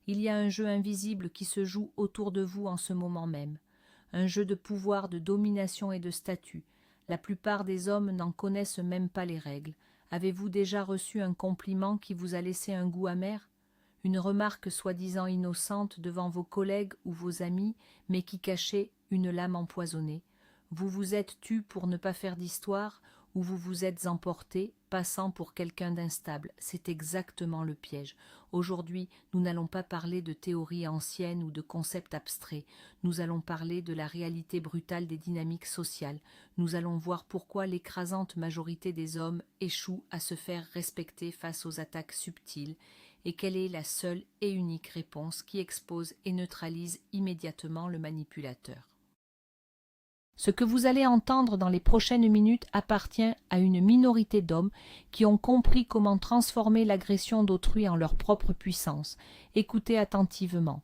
Il y a un jeu invisible qui se joue autour de vous en ce moment même. Un jeu de pouvoir, de domination et de statut. La plupart des hommes n'en connaissent même pas les règles. Avez-vous déjà reçu un compliment qui vous a laissé un goût amer? Une remarque soi-disant innocente devant vos collègues ou vos amis, mais qui cachait une lame empoisonnée. Vous vous êtes tu pour ne pas faire d'histoire, ou vous vous êtes emporté, passant pour quelqu'un d'instable. C'est exactement le piège. Aujourd'hui, nous n'allons pas parler de théories anciennes ou de concepts abstraits. Nous allons parler de la réalité brutale des dynamiques sociales. Nous allons voir pourquoi l'écrasante majorité des hommes échoue à se faire respecter face aux attaques subtiles, et quelle est la seule et unique réponse qui expose et neutralise immédiatement le manipulateur. Ce que vous allez entendre dans les prochaines minutes appartient à une minorité d'hommes qui ont compris comment transformer l'agression d'autrui en leur propre puissance. Écoutez attentivement.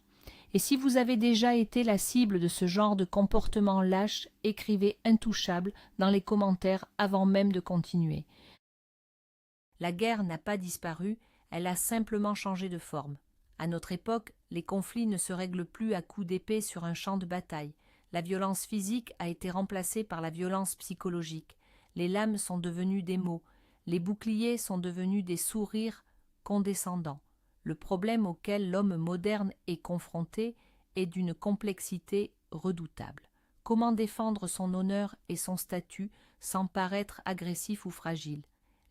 Et si vous avez déjà été la cible de ce genre de comportement lâche, écrivez intouchable dans les commentaires avant même de continuer. La guerre n'a pas disparu, elle a simplement changé de forme. À notre époque, les conflits ne se règlent plus à coups d'épée sur un champ de bataille. La violence physique a été remplacée par la violence psychologique. Les lames sont devenues des mots. Les boucliers sont devenus des sourires condescendants. Le problème auquel l'homme moderne est confronté est d'une complexité redoutable. Comment défendre son honneur et son statut sans paraître agressif ou fragile?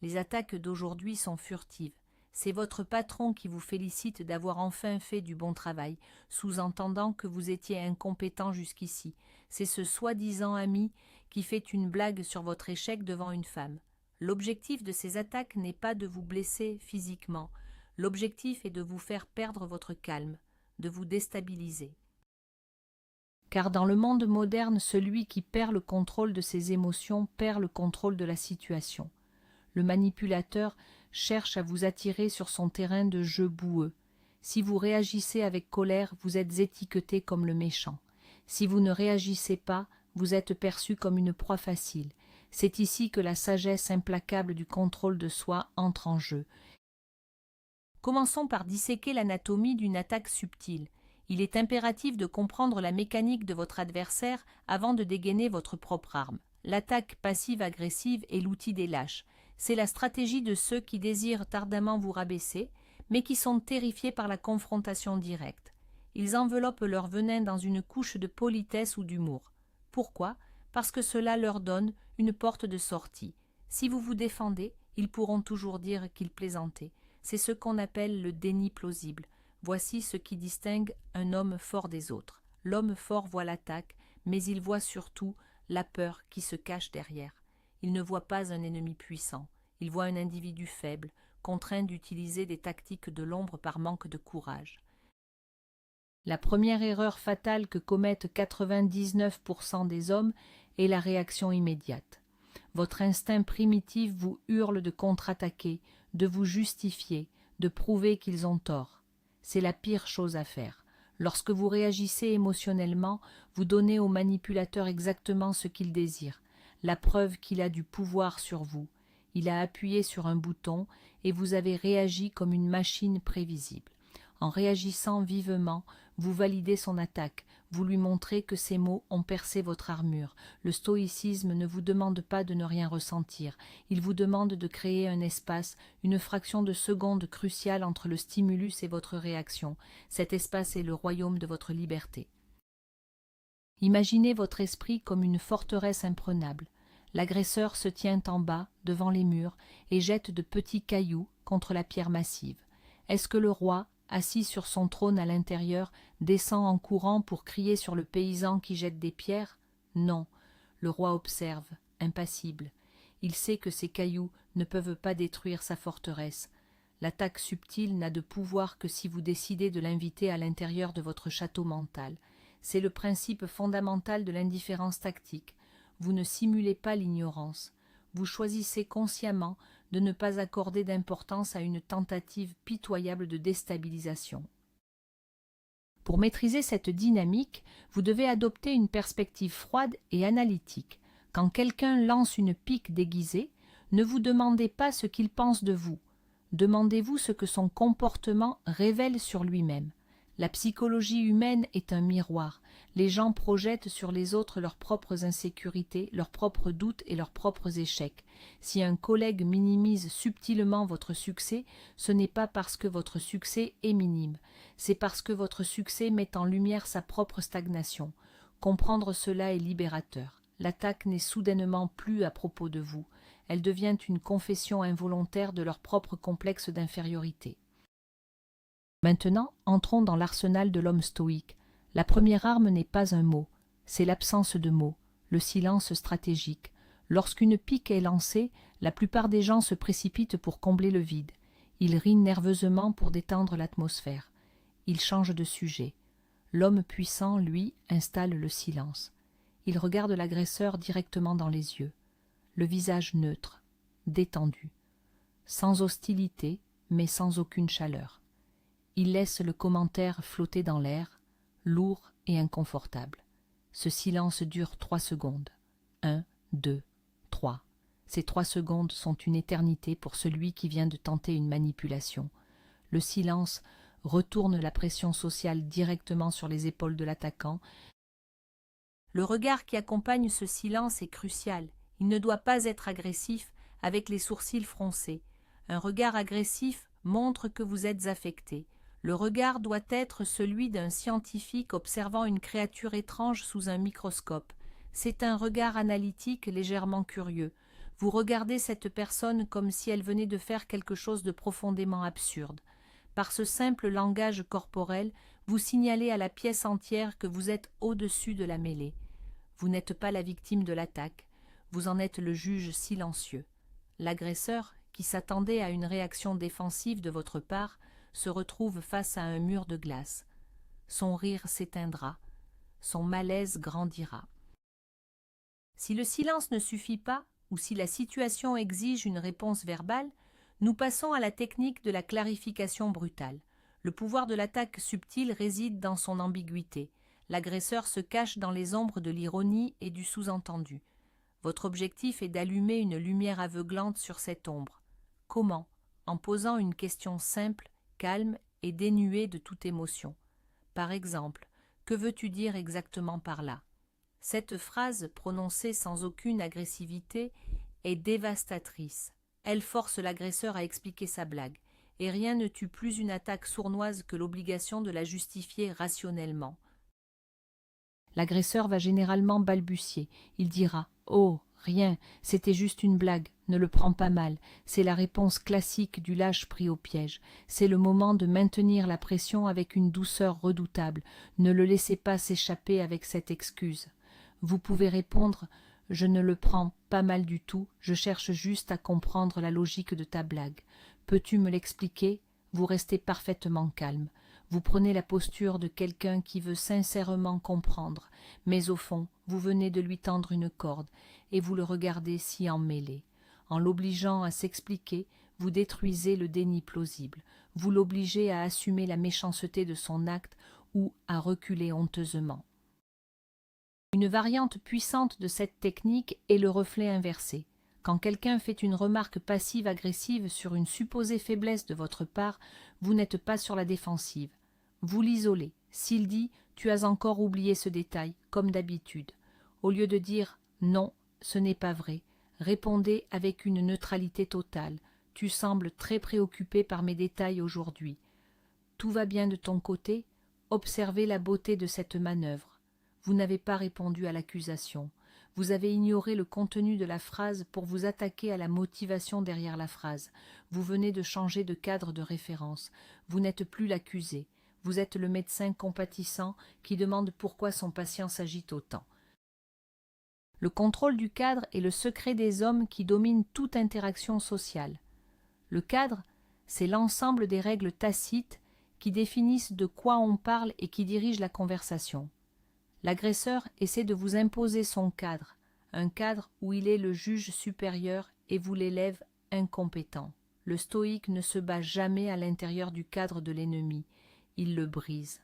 Les attaques d'aujourd'hui sont furtives. C'est votre patron qui vous félicite d'avoir enfin fait du bon travail, sous-entendant que vous étiez incompétent jusqu'ici. C'est ce soi-disant ami qui fait une blague sur votre échec devant une femme. L'objectif de ces attaques n'est pas de vous blesser physiquement. L'objectif est de vous faire perdre votre calme, de vous déstabiliser. Car dans le monde moderne, celui qui perd le contrôle de ses émotions perd le contrôle de la situation. Le manipulateur cherche à vous attirer sur son terrain de jeu boueux. Si vous réagissez avec colère, vous êtes étiqueté comme le méchant. Si vous ne réagissez pas, vous êtes perçu comme une proie facile. C'est ici que la sagesse implacable du contrôle de soi entre en jeu. Commençons par disséquer l'anatomie d'une attaque subtile. Il est impératif de comprendre la mécanique de votre adversaire avant de dégainer votre propre arme. L'attaque passive-agressive est l'outil des lâches. C'est la stratégie de ceux qui désirent ardemment vous rabaisser, mais qui sont terrifiés par la confrontation directe. Ils enveloppent leur venin dans une couche de politesse ou d'humour. Pourquoi? Parce que cela leur donne une porte de sortie. Si vous vous défendez, ils pourront toujours dire qu'ils plaisantaient. C'est ce qu'on appelle le déni plausible. Voici ce qui distingue un homme fort des autres. L'homme fort voit l'attaque, mais il voit surtout la peur qui se cache derrière. Il ne voit pas un ennemi puissant, il voit un individu faible, contraint d'utiliser des tactiques de l'ombre par manque de courage. La première erreur fatale que commettent 99% des hommes est la réaction immédiate. Votre instinct primitif vous hurle de contre-attaquer, de vous justifier, de prouver qu'ils ont tort. C'est la pire chose à faire. Lorsque vous réagissez émotionnellement, vous donnez au manipulateur exactement ce qu'il désire, la preuve qu'il a du pouvoir sur vous. Il a appuyé sur un bouton et vous avez réagi comme une machine prévisible. En réagissant vivement, vous validez son attaque, vous lui montrez que ses mots ont percé votre armure. Le stoïcisme ne vous demande pas de ne rien ressentir, il vous demande de créer un espace, une fraction de seconde cruciale entre le stimulus et votre réaction. Cet espace est le royaume de votre liberté. Imaginez votre esprit comme une forteresse imprenable. L'agresseur se tient en bas, devant les murs, et jette de petits cailloux contre la pierre massive. Est-ce que le roi, assis sur son trône à l'intérieur, descend en courant pour crier sur le paysan qui jette des pierres? Non, le roi observe, impassible. Il sait que ces cailloux ne peuvent pas détruire sa forteresse. L'attaque subtile n'a de pouvoir que si vous décidez de l'inviter à l'intérieur de votre château mental. C'est le principe fondamental de l'indifférence tactique. Vous ne simulez pas l'ignorance. Vous choisissez consciemment de ne pas accorder d'importance à une tentative pitoyable de déstabilisation. Pour maîtriser cette dynamique, vous devez adopter une perspective froide et analytique. Quand quelqu'un lance une pique déguisée, ne vous demandez pas ce qu'il pense de vous. Demandez-vous ce que son comportement révèle sur lui-même. La psychologie humaine est un miroir. Les gens projettent sur les autres leurs propres insécurités, leurs propres doutes et leurs propres échecs. Si un collègue minimise subtilement votre succès, ce n'est pas parce que votre succès est minime, c'est parce que votre succès met en lumière sa propre stagnation. Comprendre cela est libérateur. L'attaque n'est soudainement plus à propos de vous. Elle devient une confession involontaire de leur propre complexe d'infériorité. Maintenant, entrons dans l'arsenal de l'homme stoïque. La première arme n'est pas un mot, c'est l'absence de mots, le silence stratégique. Lorsqu'une pique est lancée, la plupart des gens se précipitent pour combler le vide. Ils rient nerveusement pour détendre l'atmosphère. Ils changent de sujet. L'homme puissant, lui, installe le silence. Il regarde l'agresseur directement dans les yeux. Le visage neutre, détendu, sans hostilité, mais sans aucune chaleur. Il laisse le commentaire flotter dans l'air, lourd et inconfortable. Ce silence dure 3 secondes. 1, 2, 3. Ces 3 secondes sont une éternité pour celui qui vient de tenter une manipulation. Le silence retourne la pression sociale directement sur les épaules de l'attaquant. Le regard qui accompagne ce silence est crucial. Il ne doit pas être agressif, avec les sourcils froncés. Un regard agressif montre que vous êtes affecté. Le regard doit être celui d'un scientifique observant une créature étrange sous un microscope. C'est un regard analytique légèrement curieux. Vous regardez cette personne comme si elle venait de faire quelque chose de profondément absurde. Par ce simple langage corporel, vous signalez à la pièce entière que vous êtes au-dessus de la mêlée. Vous n'êtes pas la victime de l'attaque, vous en êtes le juge silencieux. L'agresseur, qui s'attendait à une réaction défensive de votre part, se retrouve face à un mur de glace. Son rire s'éteindra, son malaise grandira. Si le silence ne suffit pas, ou si la situation exige une réponse verbale, nous passons à la technique de la clarification brutale. Le pouvoir de l'attaque subtile réside dans son ambiguïté. L'agresseur se cache dans les ombres de l'ironie et du sous-entendu. Votre objectif est d'allumer une lumière aveuglante sur cette ombre. Comment? En posant une question simple, calme et dénuée de toute émotion. Par exemple, que veux-tu dire exactement par là? Cette phrase, prononcée sans aucune agressivité, est dévastatrice. Elle force l'agresseur à expliquer sa blague, et rien ne tue plus une attaque sournoise que l'obligation de la justifier rationnellement. L'agresseur va généralement balbutier. Il dira « Oh, rien, c'était juste une blague, ne le prends pas mal ». C'est la réponse classique du lâche pris au piège. C'est le moment de maintenir la pression avec une douceur redoutable. Ne le laissez pas s'échapper avec cette excuse. Vous pouvez répondre « Je ne le prends pas mal du tout, je cherche juste à comprendre la logique de ta blague. Peux-tu me l'expliquer ?» Vous restez parfaitement calme. Vous prenez la posture de quelqu'un qui veut sincèrement comprendre, mais au fond, vous venez de lui tendre une corde, et vous le regardez s'y emmêler. En l'obligeant à s'expliquer, vous détruisez le déni plausible, vous l'obligez à assumer la méchanceté de son acte ou à reculer honteusement. Une variante puissante de cette technique est le reflet inversé. Quand quelqu'un fait une remarque passive-agressive sur une supposée faiblesse de votre part, vous n'êtes pas sur la défensive. Vous l'isolez. S'il dit « Tu as encore oublié ce détail », comme d'habitude. Au lieu de dire « Non, ce n'est pas vrai », répondez avec une neutralité totale. « Tu sembles très préoccupé par mes détails aujourd'hui. Tout va bien de ton côté ?» Observez la beauté de cette manœuvre. Vous n'avez pas répondu à l'accusation. Vous avez ignoré le contenu de la phrase pour vous attaquer à la motivation derrière la phrase. Vous venez de changer de cadre de référence. Vous n'êtes plus l'accusé. Vous êtes le médecin compatissant qui demande pourquoi son patient s'agite autant. Le contrôle du cadre est le secret des hommes qui dominent toute interaction sociale. Le cadre, c'est l'ensemble des règles tacites qui définissent de quoi on parle et qui dirigent la conversation. L'agresseur essaie de vous imposer son cadre, un cadre où il est le juge supérieur et vous l'élève incompétent. Le stoïque ne se bat jamais à l'intérieur du cadre de l'ennemi, il le brise.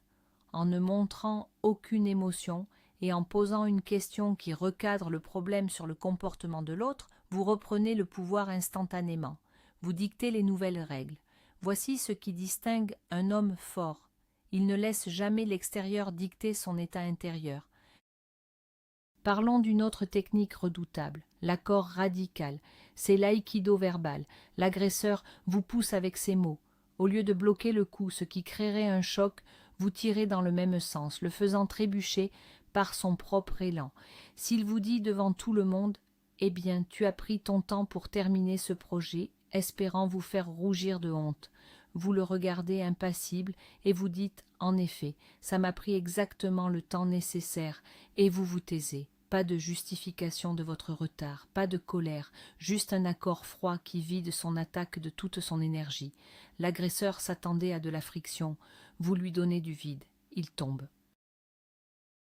En ne montrant aucune émotion et en posant une question qui recadre le problème sur le comportement de l'autre, vous reprenez le pouvoir instantanément. Vous dictez les nouvelles règles. Voici ce qui distingue un homme fort Il ne laisse jamais l'extérieur dicter son état intérieur. Parlons d'une autre technique redoutable, l'accord radical. C'est l'aïkido verbal. L'agresseur vous pousse avec ses mots. Au lieu de bloquer le coup, ce qui créerait un choc, vous tirez dans le même sens, le faisant trébucher par son propre élan. S'il vous dit devant tout le monde « Eh bien, tu as pris ton temps pour terminer ce projet, espérant vous faire rougir de honte », vous le regardez impassible et vous dites « En effet, ça m'a pris exactement le temps nécessaire » et vous vous taisez. Pas de justification de votre retard, pas de colère, juste un accord froid qui vide son attaque de toute son énergie. L'agresseur s'attendait à de la friction, vous lui donnez du vide, il tombe.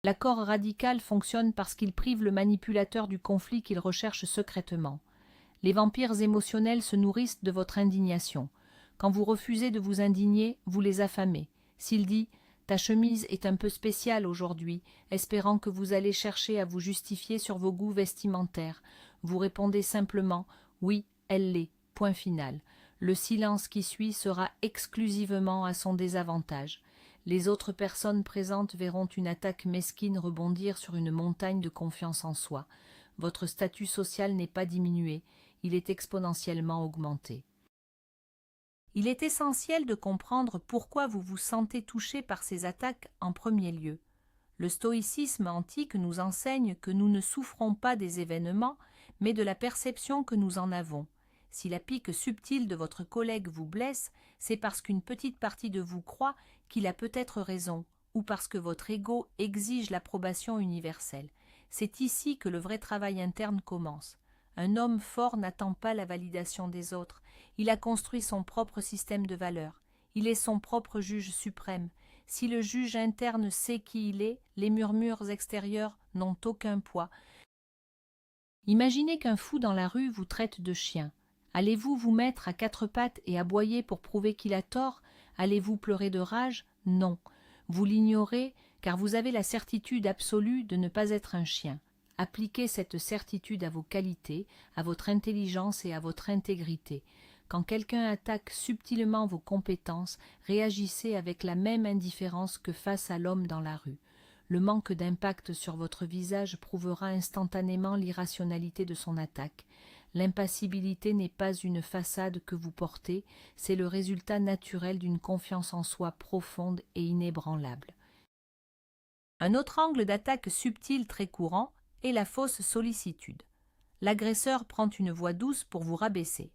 L'accord radical fonctionne parce qu'il prive le manipulateur du conflit qu'il recherche secrètement. Les vampires émotionnels se nourrissent de votre indignation. Quand vous refusez de vous indigner, vous les affamez. S'il dit « Ta chemise est un peu spéciale aujourd'hui », espérant que vous allez chercher à vous justifier sur vos goûts vestimentaires, vous répondez simplement « Oui, elle l'est, point final ». Le silence qui suit sera exclusivement à son désavantage. Les autres personnes présentes verront une attaque mesquine rebondir sur une montagne de confiance en soi. Votre statut social n'est pas diminué, il est exponentiellement augmenté. Il est essentiel de comprendre pourquoi vous vous sentez touché par ces attaques en premier lieu. Le stoïcisme antique nous enseigne que nous ne souffrons pas des événements, mais de la perception que nous en avons. Si la pique subtile de votre collègue vous blesse, c'est parce qu'une petite partie de vous croit qu'il a peut-être raison, ou parce que votre ego exige l'approbation universelle. C'est ici que le vrai travail interne commence. Un homme fort n'attend pas la validation des autres. Il a construit son propre système de valeurs. Il est son propre juge suprême. Si le juge interne sait qui il est, les murmures extérieurs n'ont aucun poids. Imaginez qu'un fou dans la rue vous traite de chien. Allez-vous vous mettre à quatre pattes et aboyer pour prouver qu'il a tort? Allez-vous pleurer de rage? Non. Vous l'ignorez car vous avez la certitude absolue de ne pas être un chien. Appliquez cette certitude à vos qualités, à votre intelligence et à votre intégrité. Quand quelqu'un attaque subtilement vos compétences, réagissez avec la même indifférence que face à l'homme dans la rue. Le manque d'impact sur votre visage prouvera instantanément l'irrationalité de son attaque. L'impassibilité n'est pas une façade que vous portez, c'est le résultat naturel d'une confiance en soi profonde et inébranlable. Un autre angle d'attaque subtil très courant est la fausse sollicitude. L'agresseur prend une voix douce pour vous rabaisser.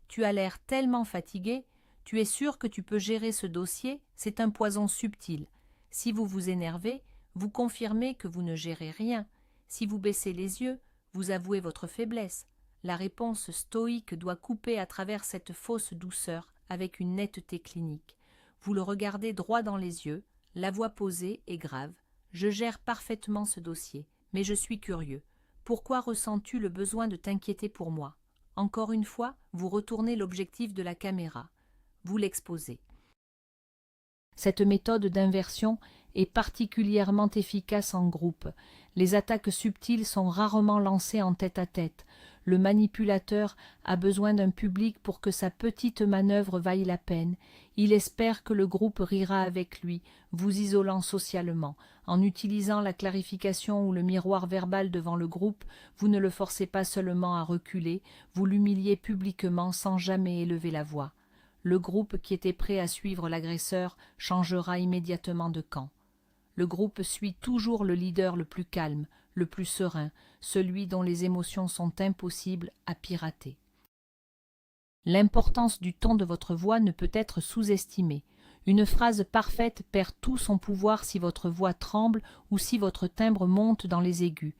Tu as l'air tellement fatigué, tu es sûr que tu peux gérer ce dossier, c'est un poison subtil. Si vous vous énervez, vous confirmez que vous ne gérez rien. Si vous baissez les yeux, vous avouez votre faiblesse. La réponse stoïque doit couper à travers cette fausse douceur avec une netteté clinique. Vous le regardez droit dans les yeux, la voix posée et grave. Je gère parfaitement ce dossier, mais je suis curieux. Pourquoi ressens-tu le besoin de t'inquiéter pour moi? Encore une fois, vous retournez l'objectif de la caméra. Vous l'exposez. Cette méthode d'inversion est particulièrement efficace en groupe. Les attaques subtiles sont rarement lancées en tête-à-tête. Le manipulateur a besoin d'un public pour que sa petite manœuvre vaille la peine. Il espère que le groupe rira avec lui, vous isolant socialement. En utilisant la clarification ou le miroir verbal devant le groupe, vous ne le forcez pas seulement à reculer, vous l'humiliez publiquement sans jamais élever la voix. Le groupe qui était prêt à suivre l'agresseur changera immédiatement de camp. Le groupe suit toujours le leader le plus calme, le plus serein, celui dont les émotions sont impossibles à pirater. L'importance du ton de votre voix ne peut être sous-estimée. Une phrase parfaite perd tout son pouvoir si votre voix tremble ou si votre timbre monte dans les aigus.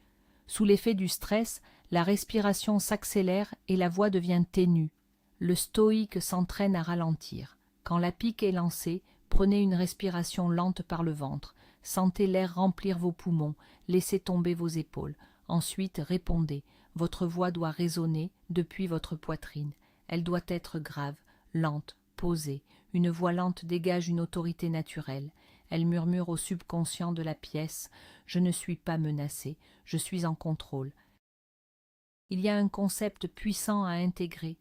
Sous l'effet du stress, la respiration s'accélère et la voix devient ténue. Le stoïque s'entraîne à ralentir. Quand la pique est lancée, prenez une respiration lente par le ventre. Sentez l'air remplir vos poumons, laissez tomber vos épaules. Ensuite, répondez. Votre voix doit résonner depuis votre poitrine. Elle doit être grave, lente, posée. Une voix lente dégage une autorité naturelle. Elle murmure au subconscient de la pièce « Je ne suis pas menacé, je suis en contrôle ». Il y a un concept puissant à intégrer.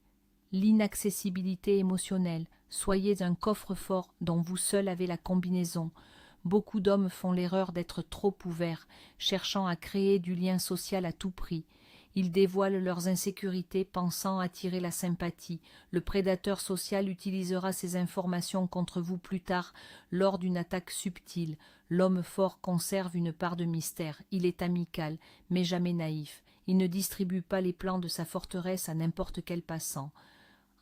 l'inaccessibilité émotionnelle. Soyez un coffre-fort dont vous seul avez la combinaison. Beaucoup d'hommes font l'erreur d'être trop ouverts, cherchant à créer du lien social à tout prix. Ils dévoilent leurs insécurités, pensant attirer la sympathie. Le prédateur social utilisera ces informations contre vous plus tard, lors d'une attaque subtile. L'homme fort conserve une part de mystère. Il est amical, mais jamais naïf. Il ne distribue pas les plans de sa forteresse à n'importe quel passant.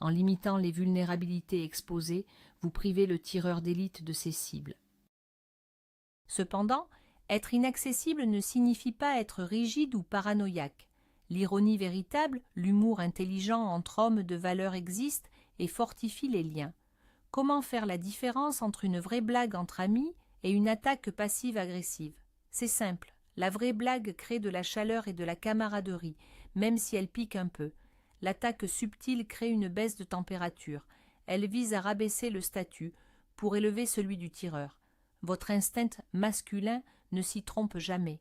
En limitant les vulnérabilités exposées, vous privez le tireur d'élite de ses cibles. Cependant, être inaccessible ne signifie pas être rigide ou paranoïaque. L'ironie véritable, l'humour intelligent entre hommes de valeur existent et fortifient les liens. Comment faire la différence entre une vraie blague entre amis et une attaque passive-agressive? C'est simple, la vraie blague crée de la chaleur et de la camaraderie, même si elle pique un peu. L'attaque subtile crée une baisse de température. Elle vise à rabaisser le statut pour élever celui du tireur. Votre instinct masculin ne s'y trompe jamais.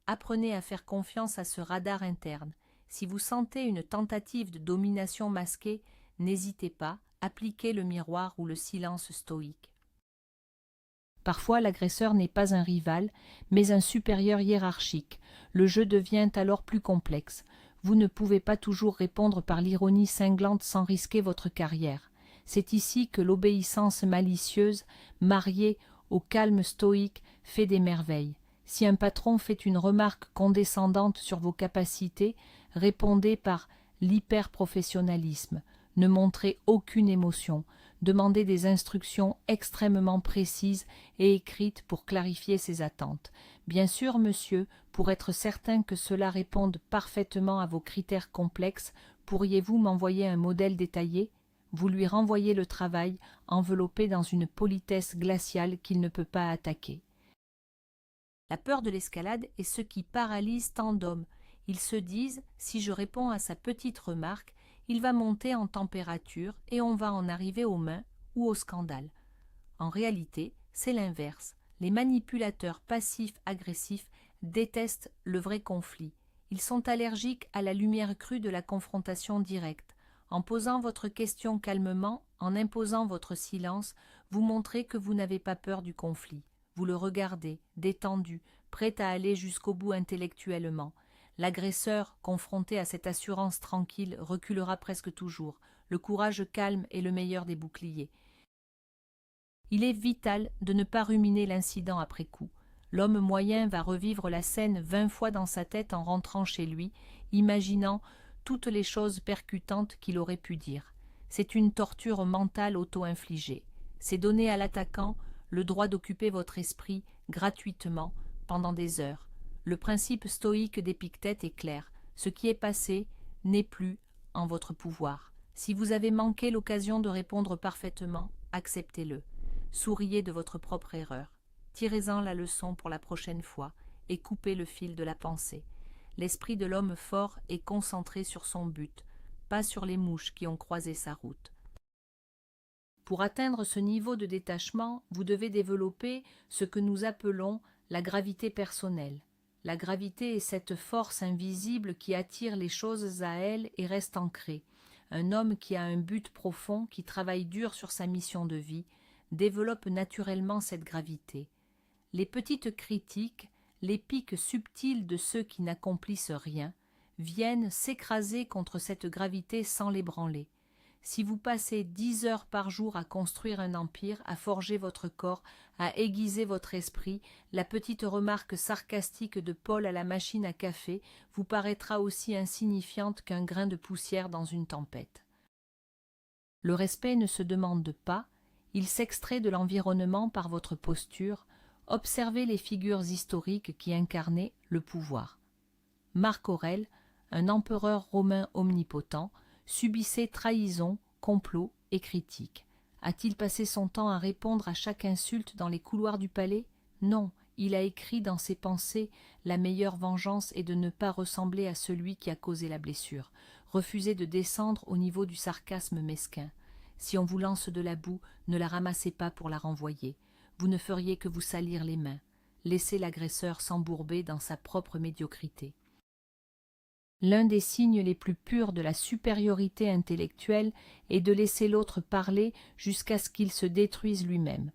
Apprenez à faire confiance à ce radar interne. Si vous sentez une tentative de domination masquée, n'hésitez pas, appliquez le miroir ou le silence stoïque. Parfois, l'agresseur n'est pas un rival, mais un supérieur hiérarchique. Le jeu devient alors plus complexe. Vous ne pouvez pas toujours répondre par l'ironie cinglante sans risquer votre carrière. C'est ici que l'obéissance malicieuse, mariée au calme stoïque, fait des merveilles. Si un patron fait une remarque condescendante sur vos capacités, répondez par l'hyperprofessionnalisme. Ne montrez aucune émotion. Demandez des instructions extrêmement précises et écrites pour clarifier ses attentes. Bien sûr, monsieur, pour être certain que cela réponde parfaitement à vos critères complexes, pourriez-vous m'envoyer un modèle détaillé? Vous lui renvoyez le travail, enveloppé dans une politesse glaciale qu'il ne peut pas attaquer. La peur de l'escalade est ce qui paralyse tant d'hommes. Ils se disent, si je réponds à sa petite remarque, il va monter en température et on va en arriver aux mains ou au scandale. En réalité, c'est l'inverse. Les manipulateurs passifs-agressifs détestent le vrai conflit. Ils sont allergiques à la lumière crue de la confrontation directe. En posant votre question calmement, en imposant votre silence, vous montrez que vous n'avez pas peur du conflit. Vous le regardez, détendu, prêt à aller jusqu'au bout intellectuellement. L'agresseur, confronté à cette assurance tranquille, reculera presque toujours. Le courage calme est le meilleur des boucliers. Il est vital de ne pas ruminer l'incident après coup. L'homme moyen va revivre la scène 20 fois dans sa tête en rentrant chez lui, imaginant toutes les choses percutantes qu'il aurait pu dire. C'est une torture mentale auto-infligée. C'est donner à l'attaquant le droit d'occuper votre esprit gratuitement pendant des heures. Le principe stoïque d'Épictète est clair. Ce qui est passé n'est plus en votre pouvoir. Si vous avez manqué l'occasion de répondre parfaitement, acceptez-le. Souriez de votre propre erreur. Tirez-en la leçon pour la prochaine fois et coupez le fil de la pensée. L'esprit de l'homme fort est concentré sur son but, pas sur les mouches qui ont croisé sa route. Pour atteindre ce niveau de détachement, vous devez développer ce que nous appelons la gravité personnelle. La gravité est cette force invisible qui attire les choses à elle et reste ancrée. Un homme qui a un but profond, qui travaille dur sur sa mission de vie, développe naturellement cette gravité. Les petites critiques, les piques subtiles de ceux qui n'accomplissent rien, viennent s'écraser contre cette gravité sans l'ébranler. Si vous passez 10 heures par jour à construire un empire, à forger votre corps, à aiguiser votre esprit, la petite remarque sarcastique de Paul à la machine à café vous paraîtra aussi insignifiante qu'un grain de poussière dans une tempête. Le respect ne se demande pas, il s'extrait de l'environnement par votre posture. Observez les figures historiques qui incarnaient le pouvoir. Marc Aurèle, un empereur romain omnipotent, subissait trahison, complot et critiques. A-t-il passé son temps à répondre à chaque insulte dans les couloirs du palais? Non, il a écrit dans ses pensées « La meilleure vengeance est de ne pas ressembler à celui qui a causé la blessure. Refusez de descendre au niveau du sarcasme mesquin. Si on vous lance de la boue, ne la ramassez pas pour la renvoyer. Vous ne feriez que vous salir les mains. Laissez l'agresseur s'embourber dans sa propre médiocrité. » L'un des signes les plus purs de la supériorité intellectuelle est de laisser l'autre parler jusqu'à ce qu'il se détruise lui-même.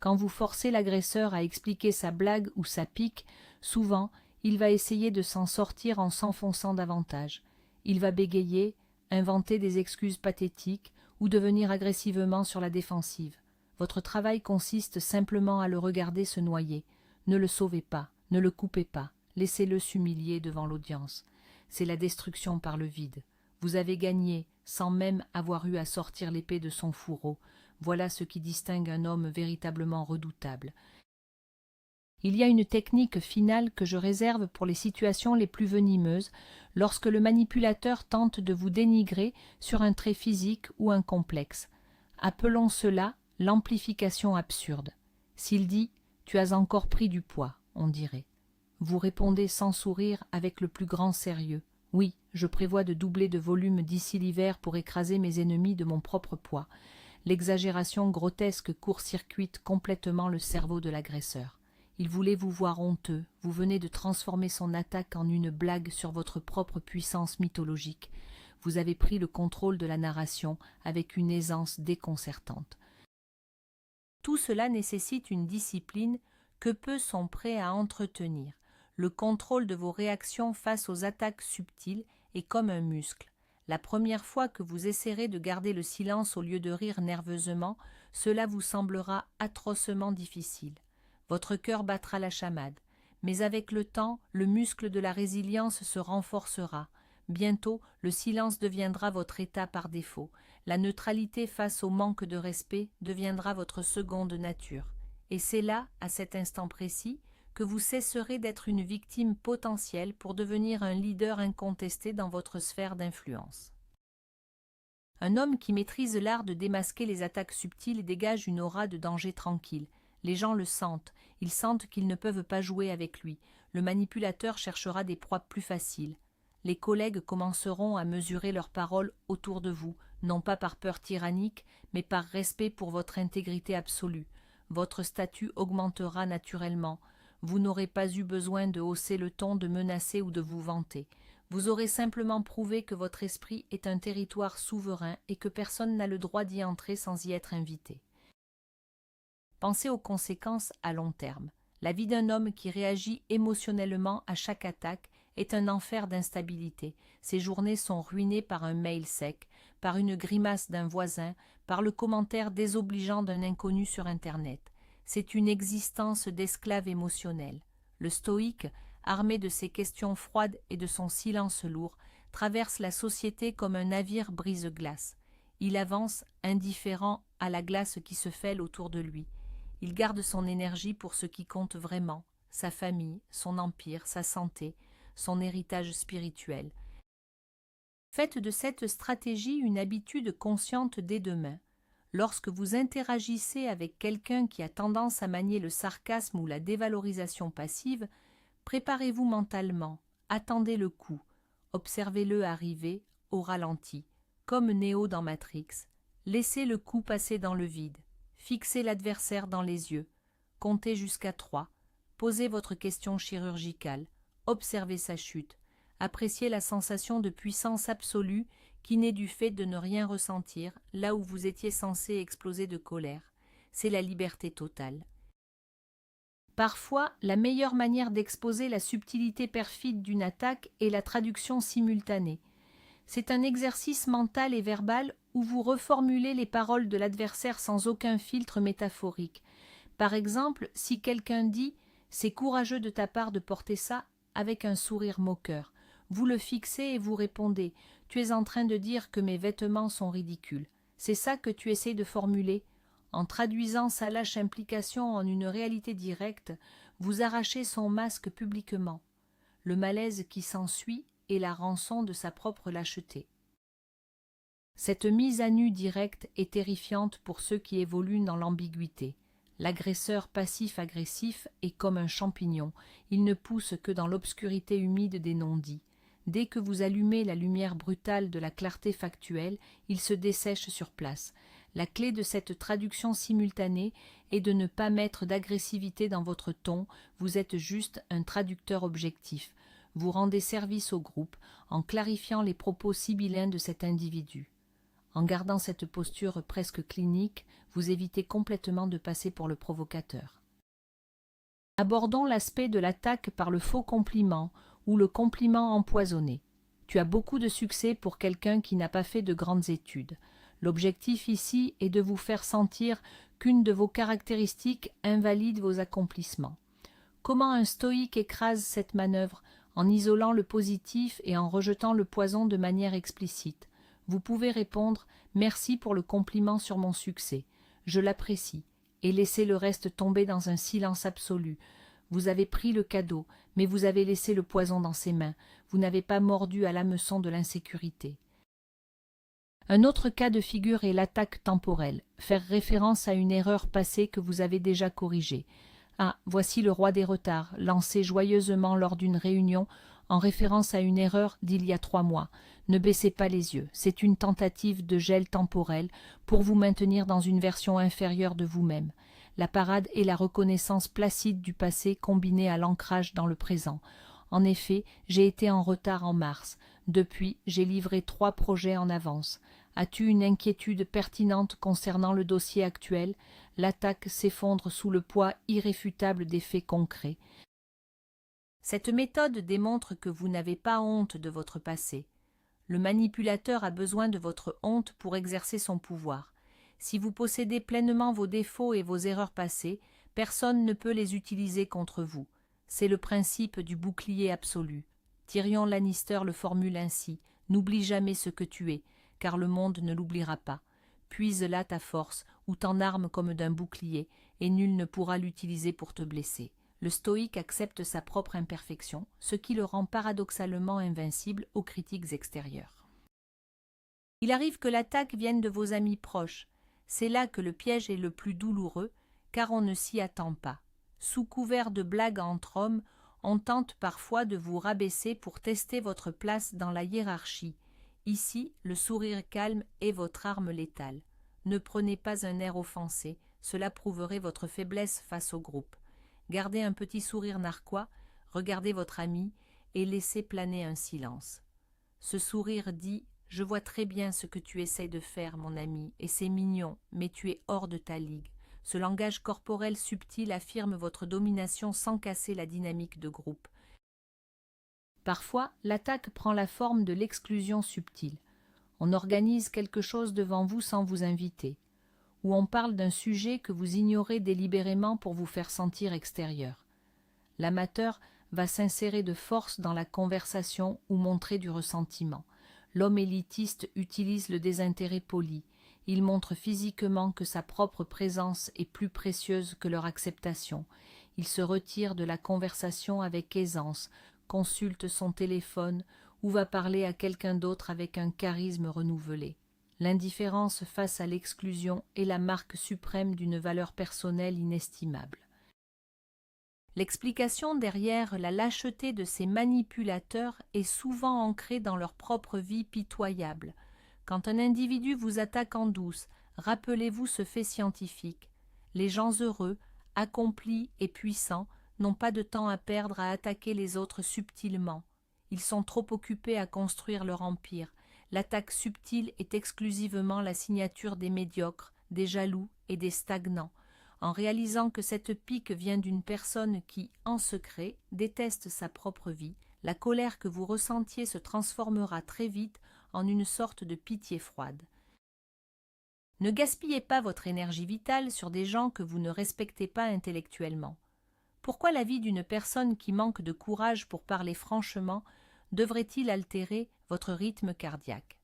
Quand vous forcez l'agresseur à expliquer sa blague ou sa pique, souvent, il va essayer de s'en sortir en s'enfonçant davantage. Il va bégayer, inventer des excuses pathétiques ou devenir agressivement sur la défensive. Votre travail consiste simplement à le regarder se noyer. Ne le sauvez pas, ne le coupez pas, laissez-le s'humilier devant l'audience. C'est la destruction par le vide. Vous avez gagné sans même avoir eu à sortir l'épée de son fourreau. Voilà ce qui distingue un homme véritablement redoutable. Il y a une technique finale que je réserve pour les situations les plus venimeuses, lorsque le manipulateur tente de vous dénigrer sur un trait physique ou un complexe. Appelons cela l'amplification absurde. S'il dit « Tu as encore pris du poids », on dirait. Vous répondez sans sourire avec le plus grand sérieux. Oui, je prévois de doubler de volume d'ici l'hiver pour écraser mes ennemis de mon propre poids. L'exagération grotesque court-circuite complètement le cerveau de l'agresseur. Il voulait vous voir honteux, vous venez de transformer son attaque en une blague sur votre propre puissance mythologique. Vous avez pris le contrôle de la narration avec une aisance déconcertante. Tout cela nécessite une discipline que peu sont prêts à entretenir. Le contrôle de vos réactions face aux attaques subtiles est comme un muscle. La première fois que vous essaierez de garder le silence au lieu de rire nerveusement, cela vous semblera atrocement difficile. Votre cœur battra la chamade. Mais avec le temps, le muscle de la résilience se renforcera. Bientôt, le silence deviendra votre état par défaut. La neutralité face au manque de respect deviendra votre seconde nature. Et c'est là, à cet instant précis, que vous cesserez d'être une victime potentielle pour devenir un leader incontesté dans votre sphère d'influence. Un homme qui maîtrise l'art de démasquer les attaques subtiles dégage une aura de danger tranquille. Les gens le sentent, ils sentent qu'ils ne peuvent pas jouer avec lui. Le manipulateur cherchera des proies plus faciles. Les collègues commenceront à mesurer leurs paroles autour de vous, non pas par peur tyrannique, mais par respect pour votre intégrité absolue. Votre statut augmentera naturellement. Vous n'aurez pas eu besoin de hausser le ton, de menacer ou de vous vanter. Vous aurez simplement prouvé que votre esprit est un territoire souverain et que personne n'a le droit d'y entrer sans y être invité. Pensez aux conséquences à long terme. La vie d'un homme qui réagit émotionnellement à chaque attaque est un enfer d'instabilité. Ses journées sont ruinées par un mail sec, par une grimace d'un voisin, par le commentaire désobligeant d'un inconnu sur Internet. C'est une existence d'esclave émotionnel. Le stoïque, armé de ses questions froides et de son silence lourd, traverse la société comme un navire brise-glace. Il avance, indifférent à la glace qui se fêle autour de lui. Il garde son énergie pour ce qui compte vraiment, sa famille, son empire, sa santé, son héritage spirituel. Faites de cette stratégie une habitude consciente dès demain. Lorsque vous interagissez avec quelqu'un qui a tendance à manier le sarcasme ou la dévalorisation passive, préparez-vous mentalement, attendez le coup, observez-le arriver au ralenti, comme Neo dans Matrix. Laissez le coup passer dans le vide, fixez l'adversaire dans les yeux, comptez jusqu'à 3, posez votre question chirurgicale, observez sa chute, appréciez la sensation de puissance absolue qui naît du fait de ne rien ressentir là où vous étiez censé exploser de colère. C'est la liberté totale. Parfois, la meilleure manière d'exposer la subtilité perfide d'une attaque est la traduction simultanée. C'est un exercice mental et verbal où vous reformulez les paroles de l'adversaire sans aucun filtre métaphorique. Par exemple, si quelqu'un dit « c'est courageux de ta part de porter ça » avec un sourire moqueur, vous le fixez et vous répondez « tu es en train de dire que mes vêtements sont ridicules. C'est ça que tu essaies de formuler ?» En traduisant sa lâche implication en une réalité directe, vous arrachez son masque publiquement. Le malaise qui s'ensuit est la rançon de sa propre lâcheté. Cette mise à nu directe est terrifiante pour ceux qui évoluent dans l'ambiguïté. L'agresseur passif-agressif est comme un champignon, il ne pousse que dans l'obscurité humide des non-dits. Dès que vous allumez la lumière brutale de la clarté factuelle, il se dessèche sur place. La clé de cette traduction simultanée est de ne pas mettre d'agressivité dans votre ton, vous êtes juste un traducteur objectif. vous rendez service au groupe en clarifiant les propos sibyllins de cet individu. En gardant cette posture presque clinique, vous évitez complètement de passer pour le provocateur. Abordons l'aspect de l'attaque par le faux compliment ou le compliment empoisonné. Tu as beaucoup de succès pour quelqu'un qui n'a pas fait de grandes études. L'objectif ici est de vous faire sentir qu'une de vos caractéristiques invalide vos accomplissements. Comment un stoïque écrase cette manœuvre en isolant le positif et en rejetant le poison de manière explicite? Vous pouvez répondre « Merci pour le compliment sur mon succès. Je l'apprécie. » et laisser le reste tomber dans un silence absolu. Vous avez pris le cadeau, mais vous avez laissé le poison dans ses mains. Vous n'avez pas mordu à l'hameçon de l'insécurité. Un autre cas de figure est l'attaque temporelle, faire référence à une erreur passée que vous avez déjà corrigée. Ah, voici le roi des retards, lancé joyeusement lors d'une réunion en référence à une erreur d'il y a 3 mois. Ne baissez pas les yeux, c'est une tentative de gel temporel pour vous maintenir dans une version inférieure de vous-même. La parade est la reconnaissance placide du passé combinée à l'ancrage dans le présent. En effet, j'ai été en retard en mars. Depuis, j'ai livré 3 projets en avance. As-tu une inquiétude pertinente concernant le dossier actuel? L'attaque s'effondre sous le poids irréfutable des faits concrets. Cette méthode démontre que vous n'avez pas honte de votre passé. Le manipulateur a besoin de votre honte pour exercer son pouvoir. Si vous possédez pleinement vos défauts et vos erreurs passées, personne ne peut les utiliser contre vous. C'est le principe du bouclier absolu. Tyrion Lannister le formule ainsi: « N'oublie jamais ce que tu es, car le monde ne l'oubliera pas. Puise là ta force, ou t'en arme comme d'un bouclier, et nul ne pourra l'utiliser pour te blesser. » Le stoïque accepte sa propre imperfection, ce qui le rend paradoxalement invincible aux critiques extérieures. Il arrive que l'attaque vienne de vos amis proches. C'est là que le piège est le plus douloureux, car on ne s'y attend pas. Sous couvert de blagues entre hommes, on tente parfois de vous rabaisser pour tester votre place dans la hiérarchie. Ici, le sourire calme est votre arme létale. Ne prenez pas un air offensé, cela prouverait votre faiblesse face au groupe. Gardez un petit sourire narquois, regardez votre ami et laissez planer un silence. Ce sourire dit « Je vois très bien ce que tu essaies de faire, mon ami, et c'est mignon, mais tu es hors de ta ligue. » Ce langage corporel subtil affirme votre domination sans casser la dynamique de groupe. Parfois, l'attaque prend la forme de l'exclusion subtile. On organise quelque chose devant vous sans vous inviter, ou on parle d'un sujet que vous ignorez délibérément pour vous faire sentir extérieur. L'amateur va s'insérer de force dans la conversation ou montrer du ressentiment. L'homme élitiste utilise le désintérêt poli. Il montre physiquement que sa propre présence est plus précieuse que leur acceptation. Il se retire de la conversation avec aisance, consulte son téléphone ou va parler à quelqu'un d'autre avec un charisme renouvelé. L'indifférence face à l'exclusion est la marque suprême d'une valeur personnelle inestimable. L'explication derrière la lâcheté de ces manipulateurs est souvent ancrée dans leur propre vie pitoyable. Quand un individu vous attaque en douce, rappelez-vous ce fait scientifique. Les gens heureux, accomplis et puissants n'ont pas de temps à perdre à attaquer les autres subtilement. Ils sont trop occupés à construire leur empire. L'attaque subtile est exclusivement la signature des médiocres, des jaloux et des stagnants. En réalisant que cette pique vient d'une personne qui, en secret, déteste sa propre vie, la colère que vous ressentiez se transformera très vite en une sorte de pitié froide. Ne gaspillez pas votre énergie vitale sur des gens que vous ne respectez pas intellectuellement. Pourquoi la vie d'une personne qui manque de courage pour parler franchement devrait-il altérer votre rythme cardiaque?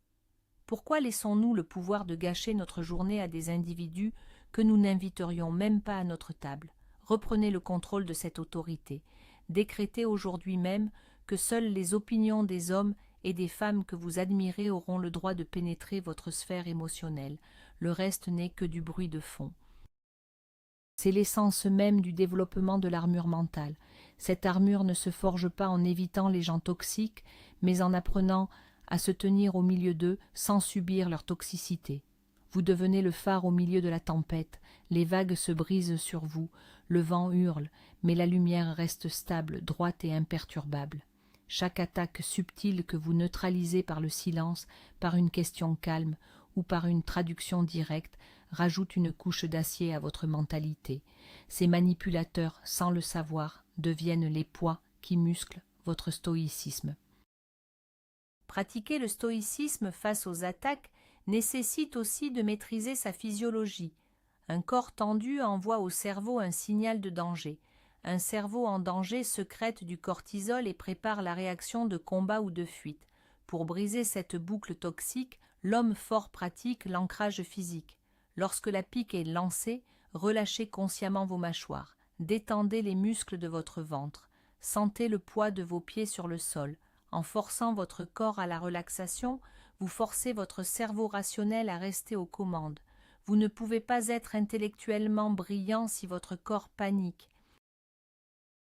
Pourquoi laissons-nous le pouvoir de gâcher notre journée à des individus que nous n'inviterions même pas à notre table? Reprenez le contrôle de cette autorité. Décrétez aujourd'hui même que seules les opinions des hommes et des femmes que vous admirez auront le droit de pénétrer votre sphère émotionnelle. Le reste n'est que du bruit de fond. C'est l'essence même du développement de l'armure mentale. Cette armure ne se forge pas en évitant les gens toxiques, mais en apprenant à se tenir au milieu d'eux sans subir leur toxicité. Vous devenez le phare au milieu de la tempête, les vagues se brisent sur vous, le vent hurle, mais la lumière reste stable, droite et imperturbable. Chaque attaque subtile que vous neutralisez par le silence, par une question calme ou par une traduction directe, rajoute une couche d'acier à votre mentalité. Ces manipulateurs, sans le savoir, deviennent les poids qui musclent votre stoïcisme. Pratiquer le stoïcisme face aux attaques nécessite aussi de maîtriser sa physiologie. Un corps tendu envoie au cerveau un signal de danger. Un cerveau en danger sécrète du cortisol et prépare la réaction de combat ou de fuite. Pour briser cette boucle toxique, l'homme fort pratique l'ancrage physique. Lorsque la pique est lancée, relâchez consciemment vos mâchoires. Détendez les muscles de votre ventre. Sentez le poids de vos pieds sur le sol. En forçant votre corps à la relaxation, vous forcez votre cerveau rationnel à rester aux commandes. Vous ne pouvez pas être intellectuellement brillant si votre corps panique.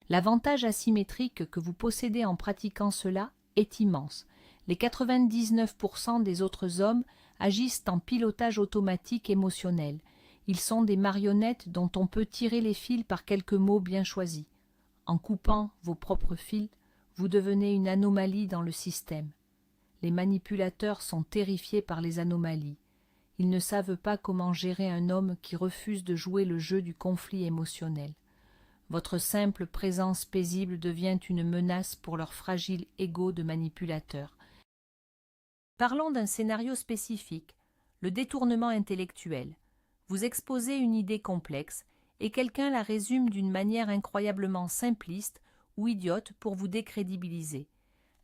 L'avantage asymétrique que vous possédez en pratiquant cela est immense. Les 99% des autres hommes agissent en pilotage automatique émotionnel. Ils sont des marionnettes dont on peut tirer les fils par quelques mots bien choisis. En coupant vos propres fils, vous devenez une anomalie dans le système. Les manipulateurs sont terrifiés par les anomalies. Ils ne savent pas comment gérer un homme qui refuse de jouer le jeu du conflit émotionnel. Votre simple présence paisible devient une menace pour leur fragile ego de manipulateur. Parlons d'un scénario spécifique, le détournement intellectuel. Vous exposez une idée complexe et quelqu'un la résume d'une manière incroyablement simpliste ou idiote pour vous décrédibiliser.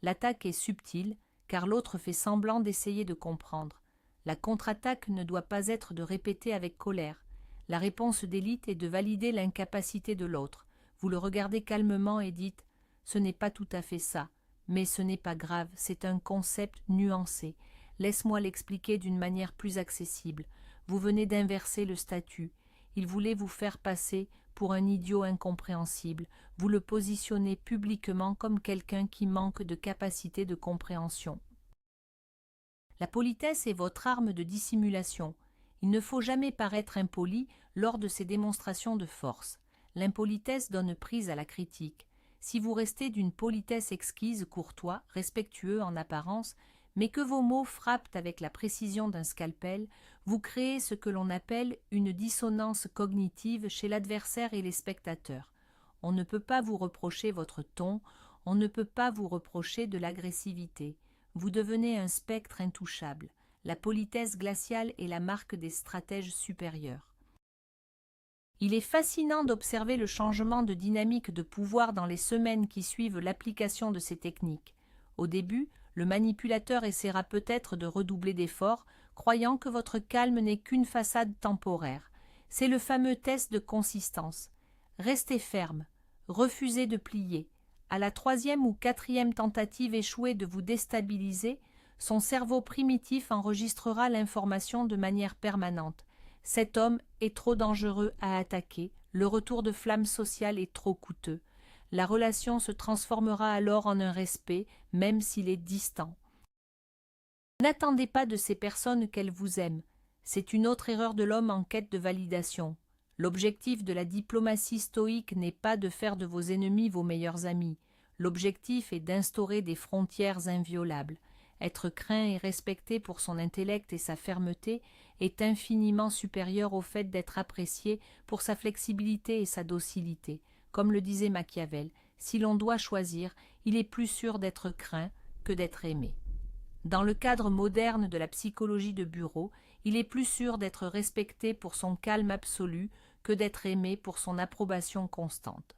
L'attaque est subtile, car l'autre fait semblant d'essayer de comprendre. La contre-attaque ne doit pas être de répéter avec colère. La réponse d'élite est de valider l'incapacité de l'autre. Vous le regardez calmement et dites « Ce n'est pas tout à fait ça, mais ce n'est pas grave, c'est un concept nuancé. Laisse-moi l'expliquer d'une manière plus accessible. Vous venez d'inverser le statut. Il voulait vous faire passer pour un idiot incompréhensible. Vous le positionnez publiquement comme quelqu'un qui manque de capacité de compréhension. La politesse est votre arme de dissimulation. Il ne faut jamais paraître impoli lors de ces démonstrations de force. L'impolitesse donne prise à la critique. Si vous restez d'une politesse exquise, courtois, respectueux en apparence, mais que vos mots frappent avec la précision d'un scalpel, vous créez ce que l'on appelle une dissonance cognitive chez l'adversaire et les spectateurs. On ne peut pas vous reprocher votre ton, on ne peut pas vous reprocher de l'agressivité. Vous devenez un spectre intouchable. La politesse glaciale est la marque des stratèges supérieurs. Il est fascinant d'observer le changement de dynamique de pouvoir dans les semaines qui suivent l'application de ces techniques. Au début, le manipulateur essaiera peut-être de redoubler d'efforts, croyant que votre calme n'est qu'une façade temporaire. C'est le fameux test de consistance. Restez ferme, refusez de plier. À la 3e ou 4e tentative échouée de vous déstabiliser, son cerveau primitif enregistrera l'information de manière permanente. Cet homme est trop dangereux à attaquer, le retour de flamme sociale est trop coûteux. La relation se transformera alors en un respect, même s'il est distant. N'attendez pas de ces personnes qu'elles vous aiment. C'est une autre erreur de l'homme en quête de validation. L'objectif de la diplomatie stoïque n'est pas de faire de vos ennemis vos meilleurs amis. L'objectif est d'instaurer des frontières inviolables. Être craint et respecté pour son intellect et sa fermeté est infiniment supérieur au fait d'être apprécié pour sa flexibilité et sa docilité. Comme le disait Machiavel, si l'on doit choisir, il est plus sûr d'être craint que d'être aimé. Dans le cadre moderne de la psychologie de bureau, il est plus sûr d'être respecté pour son calme absolu que d'être aimé pour son approbation constante.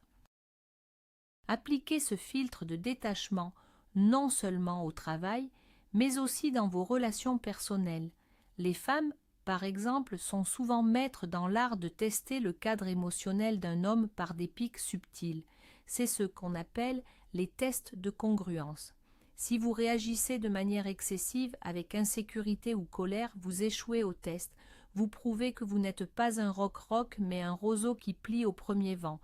Appliquez ce filtre de détachement non seulement au travail, mais aussi dans vos relations personnelles. Les femmes, par exemple, sont souvent maîtres dans l'art de tester le cadre émotionnel d'un homme par des pics subtils. C'est ce qu'on appelle les tests de congruence. Si vous réagissez de manière excessive, avec insécurité ou colère, vous échouez au test. Vous prouvez que vous n'êtes pas un roc-roc, mais un roseau qui plie au premier vent.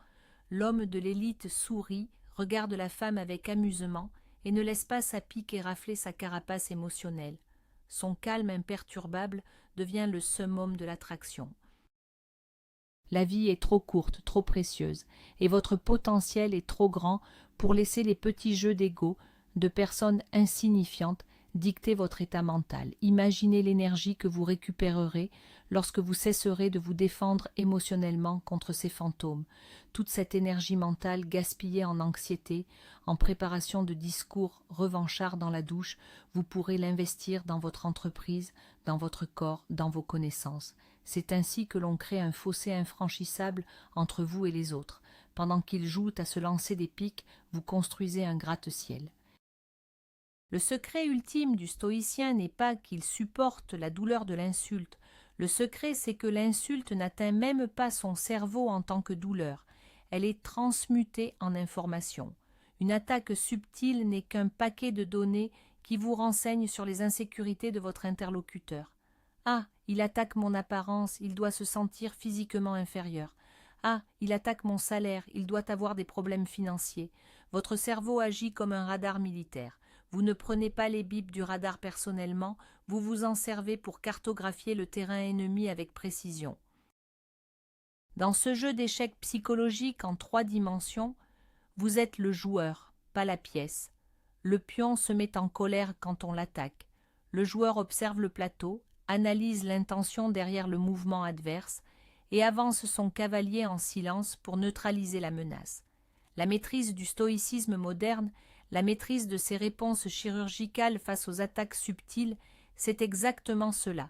L'homme de l'élite sourit, regarde la femme avec amusement et ne laisse pas sa pique érafler sa carapace émotionnelle. Son calme imperturbable devient le summum de l'attraction. La vie est trop courte, trop précieuse, et votre potentiel est trop grand pour laisser les petits jeux d'ego de personnes insignifiantes dicter votre état mental. Imaginez l'énergie que vous récupérerez lorsque vous cesserez de vous défendre émotionnellement contre ces fantômes. Toute cette énergie mentale gaspillée en anxiété, en préparation de discours revanchards dans la douche, vous pourrez l'investir dans votre entreprise, dans votre corps, dans vos connaissances. C'est ainsi que l'on crée un fossé infranchissable entre vous et les autres. Pendant qu'ils jouent à se lancer des pics, vous construisez un gratte-ciel. Le secret ultime du stoïcien n'est pas qu'il supporte la douleur de l'insulte. Le secret, c'est que l'insulte n'atteint même pas son cerveau en tant que douleur. Elle est transmutée en information. Une attaque subtile n'est qu'un paquet de données qui vous renseigne sur les insécurités de votre interlocuteur. Ah, il attaque mon apparence, il doit se sentir physiquement inférieur. Ah, il attaque mon salaire, il doit avoir des problèmes financiers. Votre cerveau agit comme un radar militaire. Vous ne prenez pas les bips du radar personnellement, vous vous en servez pour cartographier le terrain ennemi avec précision. Dans ce jeu d'échecs psychologiques en 3 dimensions, vous êtes le joueur, pas la pièce. Le pion se met en colère quand on l'attaque. Le joueur observe le plateau, analyse l'intention derrière le mouvement adverse et avance son cavalier en silence pour neutraliser la menace. La maîtrise du stoïcisme moderne, la maîtrise de ses réponses chirurgicales face aux attaques subtiles, c'est exactement cela.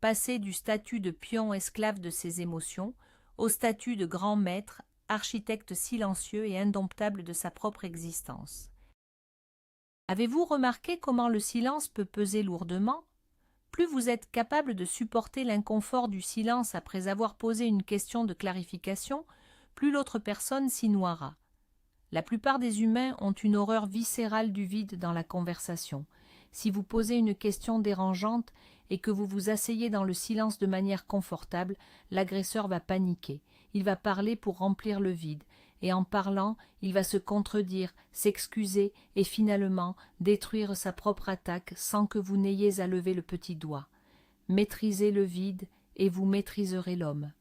Passer du statut de pion esclave de ses émotions au statut de grand maître, architecte silencieux et indomptable de sa propre existence. Avez-vous remarqué comment le silence peut peser lourdement ? Plus vous êtes capable de supporter l'inconfort du silence après avoir posé une question de clarification, plus l'autre personne s'y noiera. La plupart des humains ont une horreur viscérale du vide dans la conversation. Si vous posez une question dérangeante et que vous vous asseyez dans le silence de manière confortable, l'agresseur va paniquer. Il va parler pour remplir le vide, et en parlant, il va se contredire, s'excuser et finalement détruire sa propre attaque sans que vous n'ayez à lever le petit doigt. Maîtrisez le vide et vous maîtriserez l'homme.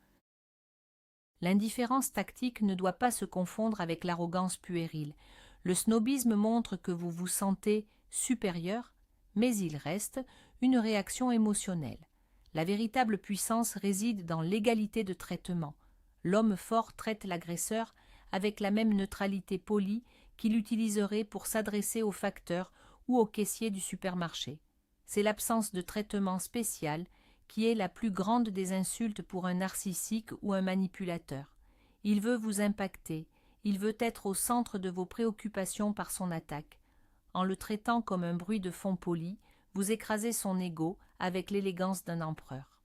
L'indifférence tactique ne doit pas se confondre avec l'arrogance puérile. Le snobisme montre que vous vous sentez supérieur, mais il reste une réaction émotionnelle. La véritable puissance réside dans l'égalité de traitement. L'homme fort traite l'agresseur avec la même neutralité polie qu'il utiliserait pour s'adresser au facteur ou au caissier du supermarché. C'est l'absence de traitement spécial qui est la plus grande des insultes pour un narcissique ou un manipulateur. Il veut vous impacter, il veut être au centre de vos préoccupations par son attaque. En le traitant comme un bruit de fond poli, vous écrasez son ego avec l'élégance d'un empereur.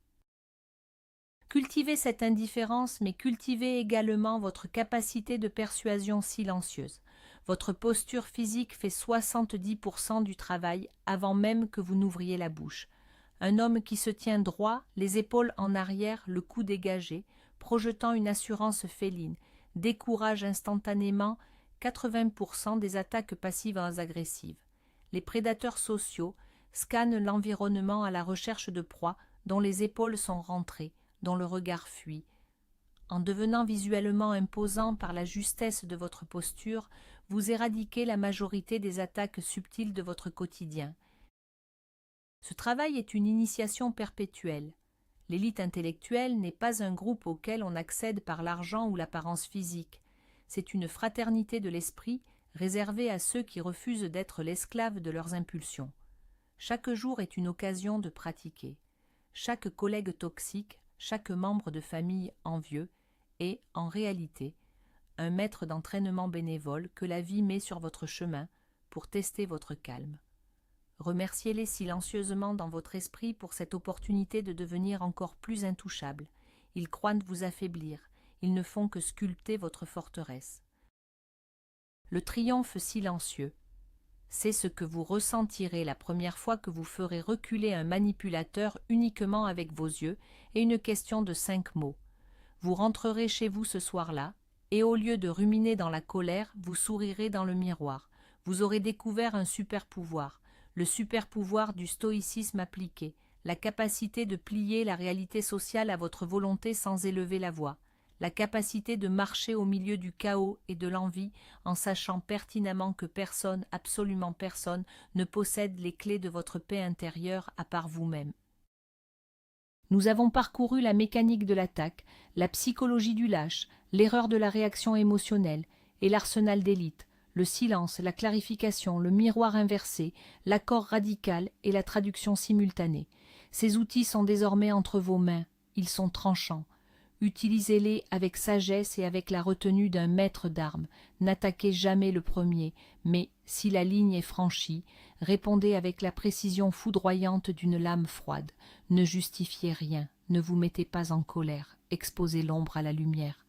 Cultivez cette indifférence, mais cultivez également votre capacité de persuasion silencieuse. Votre posture physique fait 70% du travail avant même que vous n'ouvriez la bouche. Un homme qui se tient droit, les épaules en arrière, le cou dégagé, projetant une assurance féline, décourage instantanément 80% des attaques passives agressives. Les prédateurs sociaux scannent l'environnement à la recherche de proies dont les épaules sont rentrées, dont le regard fuit. En devenant visuellement imposant par la justesse de votre posture, vous éradiquez la majorité des attaques subtiles de votre quotidien. Ce travail est une initiation perpétuelle. L'élite intellectuelle n'est pas un groupe auquel on accède par l'argent ou l'apparence physique. C'est une fraternité de l'esprit réservée à ceux qui refusent d'être l'esclave de leurs impulsions. Chaque jour est une occasion de pratiquer. Chaque collègue toxique, chaque membre de famille envieux est, en réalité, un maître d'entraînement bénévole que la vie met sur votre chemin pour tester votre calme. Remerciez-les silencieusement dans votre esprit pour cette opportunité de devenir encore plus intouchable. Ils croient vous affaiblir, ils ne font que sculpter votre forteresse. Le triomphe silencieux, c'est ce que vous ressentirez la première fois que vous ferez reculer un manipulateur uniquement avec vos yeux et une question de 5 mots. Vous rentrerez chez vous ce soir-là, et au lieu de ruminer dans la colère, vous sourirez dans le miroir. Vous aurez découvert un super pouvoir, le super pouvoir du stoïcisme appliqué, la capacité de plier la réalité sociale à votre volonté sans élever la voix, la capacité de marcher au milieu du chaos et de l'envie en sachant pertinemment que personne, absolument personne, ne possède les clés de votre paix intérieure à part vous-même. Nous avons parcouru la mécanique de l'attaque, la psychologie du lâche, l'erreur de la réaction émotionnelle et l'arsenal d'élite, le silence, la clarification, le miroir inversé, l'accord radical et la traduction simultanée. Ces outils sont désormais entre vos mains, ils sont tranchants. Utilisez-les avec sagesse et avec la retenue d'un maître d'armes. N'attaquez jamais le premier, mais, si la ligne est franchie, répondez avec la précision foudroyante d'une lame froide. Ne justifiez rien, ne vous mettez pas en colère, exposez l'ombre à la lumière.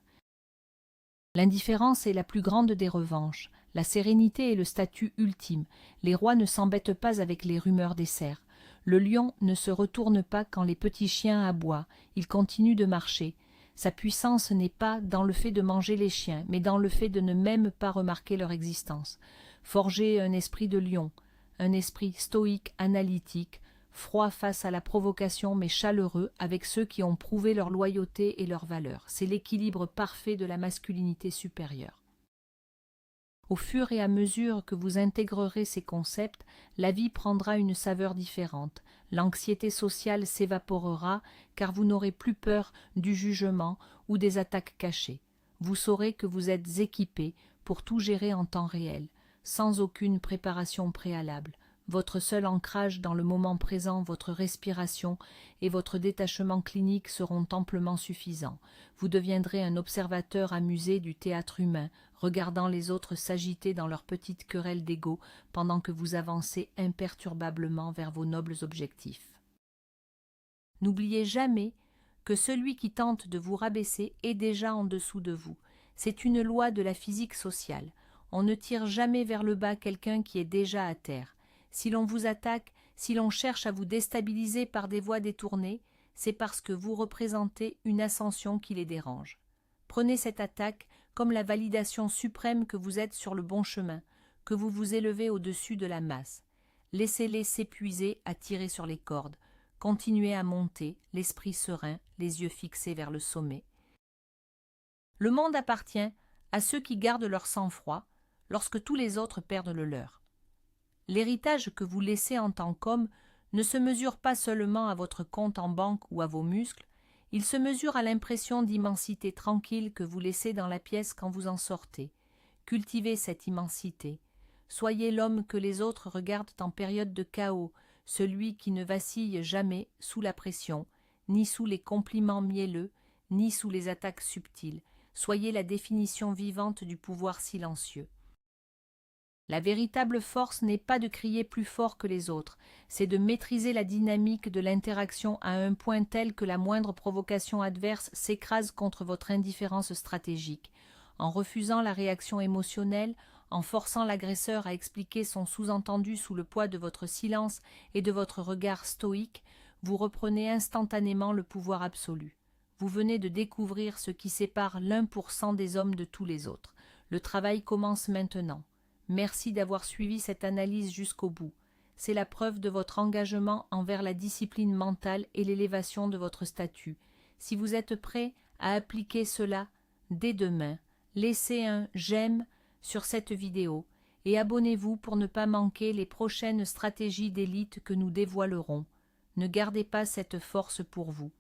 L'indifférence est la plus grande des revanches. La sérénité est le statut ultime. Les rois ne s'embêtent pas avec les rumeurs des cerfs. Le lion ne se retourne pas quand les petits chiens aboient. Il continue de marcher. Sa puissance n'est pas dans le fait de manger les chiens, mais dans le fait de ne même pas remarquer leur existence. Forgez un esprit de lion, un esprit stoïque, analytique, froid face à la provocation mais chaleureux avec ceux qui ont prouvé leur loyauté et leur valeur. C'est l'équilibre parfait de la masculinité supérieure. Au fur et à mesure que vous intégrerez ces concepts, la vie prendra une saveur différente. L'anxiété sociale s'évaporera car vous n'aurez plus peur du jugement ou des attaques cachées. Vous saurez que vous êtes équipé pour tout gérer en temps réel, sans aucune préparation préalable. Votre seul ancrage dans le moment présent, votre respiration et votre détachement clinique seront amplement suffisants. Vous deviendrez un observateur amusé du théâtre humain, regardant les autres s'agiter dans leurs petites querelles d'ego pendant que vous avancez imperturbablement vers vos nobles objectifs. N'oubliez jamais que celui qui tente de vous rabaisser est déjà en dessous de vous. C'est une loi de la physique sociale. On ne tire jamais vers le bas quelqu'un qui est déjà à terre. Si l'on vous attaque, si l'on cherche à vous déstabiliser par des voies détournées, c'est parce que vous représentez une ascension qui les dérange. Prenez cette attaque comme la validation suprême que vous êtes sur le bon chemin, que vous vous élevez au-dessus de la masse. Laissez-les s'épuiser à tirer sur les cordes. Continuez à monter, l'esprit serein, les yeux fixés vers le sommet. Le monde appartient à ceux qui gardent leur sang-froid lorsque tous les autres perdent le leur. L'héritage que vous laissez en tant qu'homme ne se mesure pas seulement à votre compte en banque ou à vos muscles, il se mesure à l'impression d'immensité tranquille que vous laissez dans la pièce quand vous en sortez. Cultivez cette immensité. Soyez l'homme que les autres regardent en période de chaos, celui qui ne vacille jamais sous la pression, ni sous les compliments mielleux, ni sous les attaques subtiles. Soyez la définition vivante du pouvoir silencieux. La véritable force n'est pas de crier plus fort que les autres, c'est de maîtriser la dynamique de l'interaction à un point tel que la moindre provocation adverse s'écrase contre votre indifférence stratégique. En refusant la réaction émotionnelle, en forçant l'agresseur à expliquer son sous-entendu sous le poids de votre silence et de votre regard stoïque, vous reprenez instantanément le pouvoir absolu. Vous venez de découvrir ce qui sépare l'1% des hommes de tous les autres. Le travail commence maintenant. Merci d'avoir suivi cette analyse jusqu'au bout. C'est la preuve de votre engagement envers la discipline mentale et l'élévation de votre statut. Si vous êtes prêt à appliquer cela dès demain, laissez un « j'aime » sur cette vidéo et abonnez-vous pour ne pas manquer les prochaines stratégies d'élite que nous dévoilerons. Ne gardez pas cette force pour vous.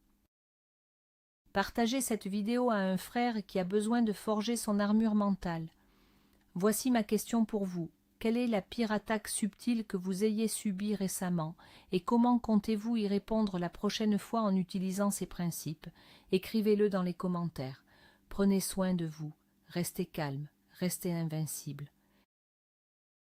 Partagez cette vidéo à un frère qui a besoin de forger son armure mentale. Voici ma question pour vous. Quelle est la pire attaque subtile que vous ayez subie récemment et comment comptez-vous y répondre la prochaine fois en utilisant ces principes? Écrivez-le dans les commentaires. Prenez soin de vous. Restez calme. Restez invincible.